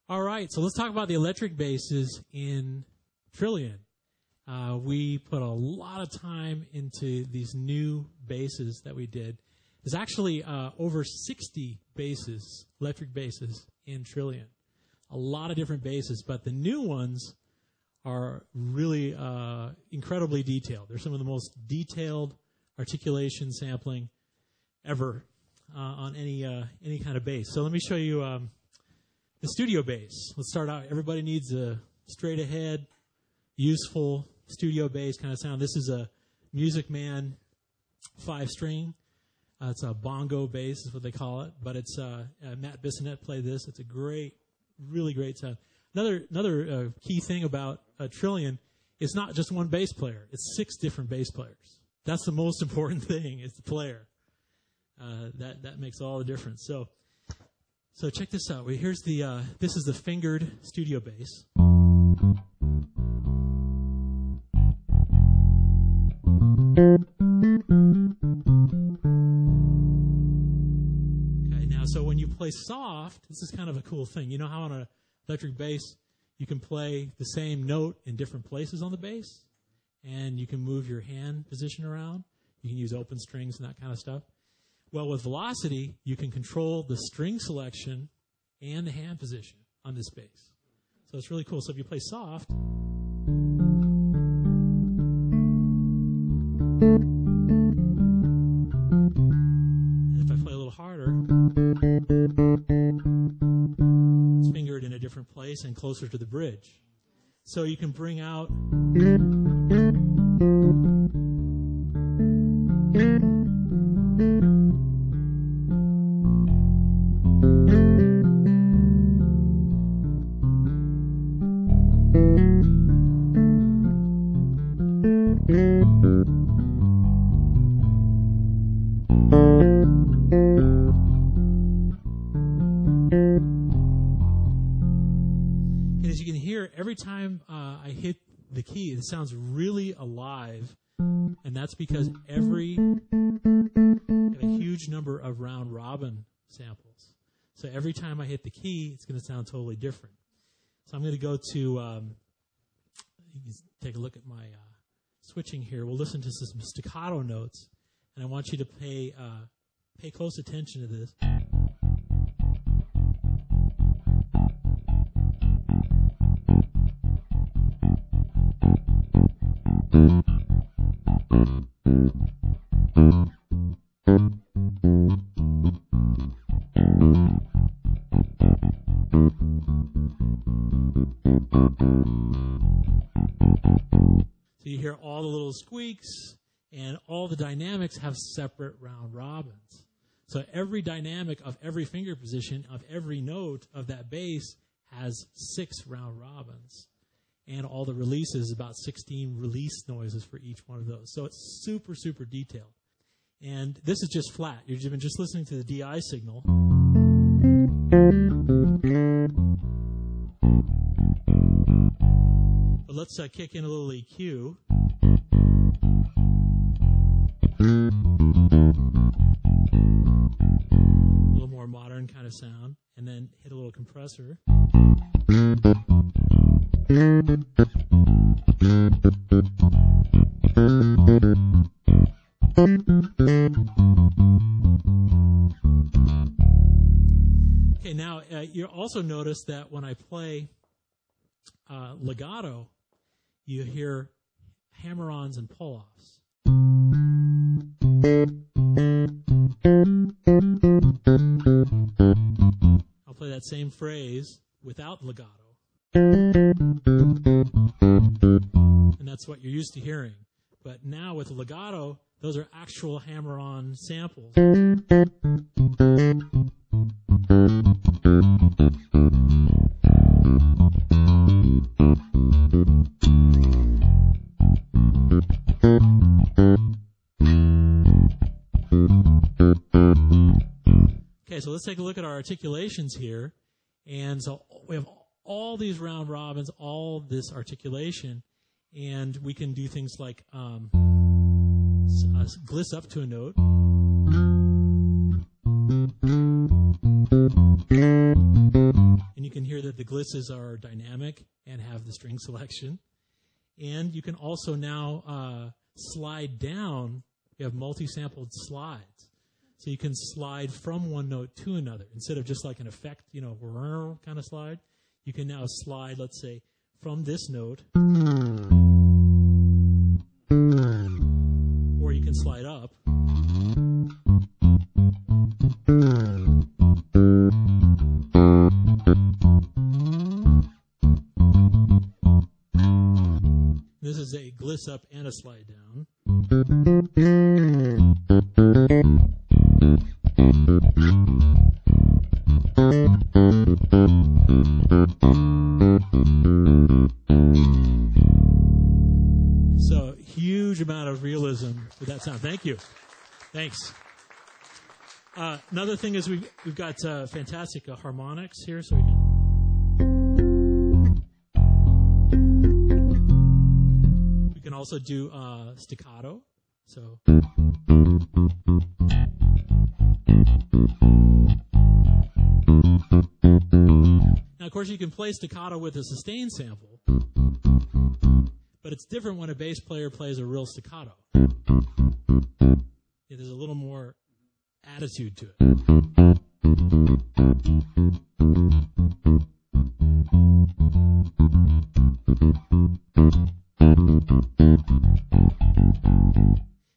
All right, so let's talk about the electric basses in Trilian. We put a lot of time into these new basses that we did. There's actually over 60 basses, electric basses, in Trilian. A lot of different basses, but the new ones are really incredibly detailed. They're some of the most detailed articulation sampling ever on any kind of bass. So let me show you the studio bass. Let's start out. Everybody needs a straight ahead, useful studio bass kind of sound. This is a Music Man 5-string. It's a bongo bass is what they call it, but it's Matt Bissonette played this. It's a great, really great sound. Another key thing about Trilian, it's not just one bass player. It's 6 different bass players. That's the most important thing, is the player. That makes all the difference. So check this out. Here's this is the fingered studio bass. Okay, now so when you play soft, this is kind of a cool thing. You know how on an electric bass you can play the same note in different places on the bass, and you can move your hand position around. You can use open strings and that kind of stuff. Well, with velocity, you can control the string selection and the hand position on this bass. So it's really cool. So if you play soft, and if I play a little harder, it's fingered in a different place and closer to the bridge. So you can bring out every time I hit the key, it sounds really alive, and that's because I have a huge number of round robin samples. So every time I hit the key, it's going to sound totally different. So I'm going to go to, you can take a look at my switching here. We'll listen to some staccato notes, and I want you to pay close attention to this. So you hear all the little squeaks, and all the dynamics have separate round robins. So every dynamic of every finger position of every note of that bass has 6 round robins. And all the releases, about 16 release noises for each one of those. So it's super, super detailed. And this is just flat. You've been just listening to the DI signal. But let's kick in a little EQ. A little more modern kind of sound. And then hit a little compressor. Okay, now you also notice that when I play legato, you hear hammer-ons and pull-offs. I'll play that same phrase without legato. And that's what you're used to hearing. But now with legato, those are actual hammer-on samples. Okay, so let's take a look at our articulations here. And so we have all these round robins, all this articulation, and we can do things like gliss up to a note. And you can hear that the glisses are dynamic and have the string selection. And you can also now slide down. You have multi-sampled slides. So you can slide from one note to another. Instead of just like an effect, kind of slide, you can now slide, let's say, from this note, or you can slide up. This is a gliss up and a slide down. So, huge amount of realism with that sound. Thank you. Thanks. Another thing is we've got fantastic harmonics here, so we can. We can also do staccato. So. Now, of course, you can play staccato with a sustain sample, but it's different when a bass player plays a real staccato. There's a little more attitude to it.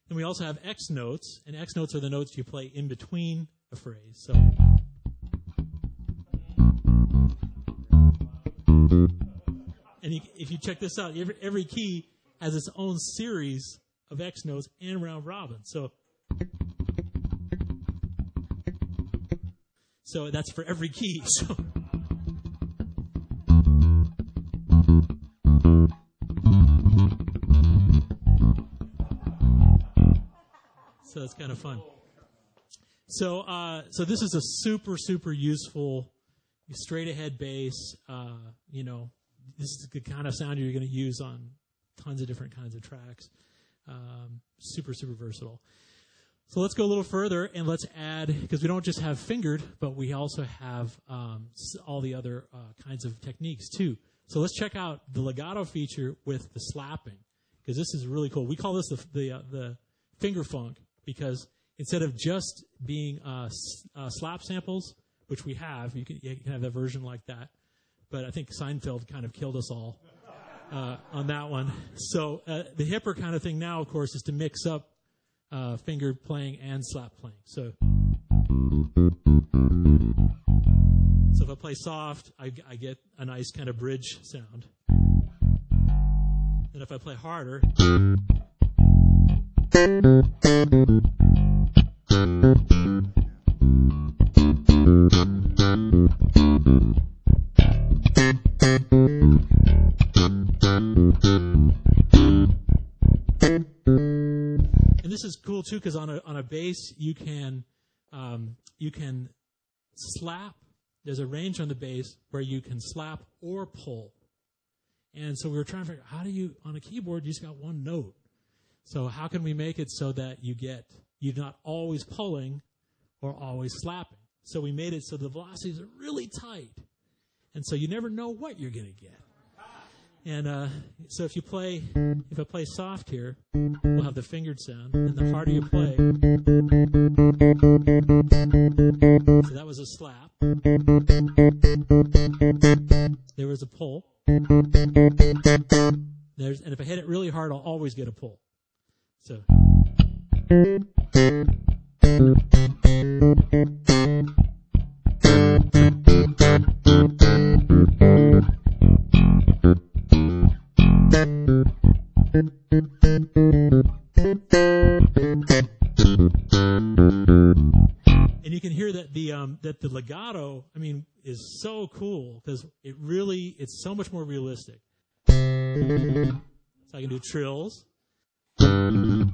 And we also have X notes, and X notes are the notes you play in between a phrase. So. And if you check this out, every key has its own series of X notes and round robin. So that's for every key. So that's kind of fun. So this is a super, super useful straight ahead bass. This is the kind of sound you're going to use on tons of different kinds of tracks. Super, super versatile. So let's go a little further and let's add, because we don't just have fingered, but we also have all the other kinds of techniques too. So let's check out the legato feature with the slapping, because this is really cool. We call this the finger funk, because instead of just being slap samples, which we have, you can have that version like that, but I think Seinfeld kind of killed us all on that one. So the hipper kind of thing now, of course, is to mix up finger playing and slap playing. So if I play soft, I get a nice kind of bridge sound. And if I play harder, and this is cool too, because on a bass you can slap. There's a range on the bass where you can slap or pull. And so we were trying to figure out, how do you, on a keyboard, you just got one note. So how can we make it so that you're not always pulling or always slapping? So we made it so the velocities are really tight. And so you never know what you're going to get. And so if I play soft here, we'll have the fingered sound. And the harder you play, so that was a slap. There was a pull. And if I hit it really hard, I'll always get a pull. So. And you can hear that the legato, is so cool because it's so much more realistic. So I can do trills. And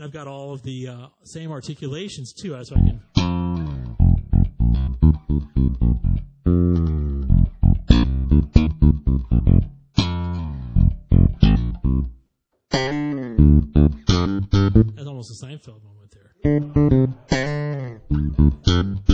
I've got all of the same articulations too, so I can. almost a Seinfeld moment there.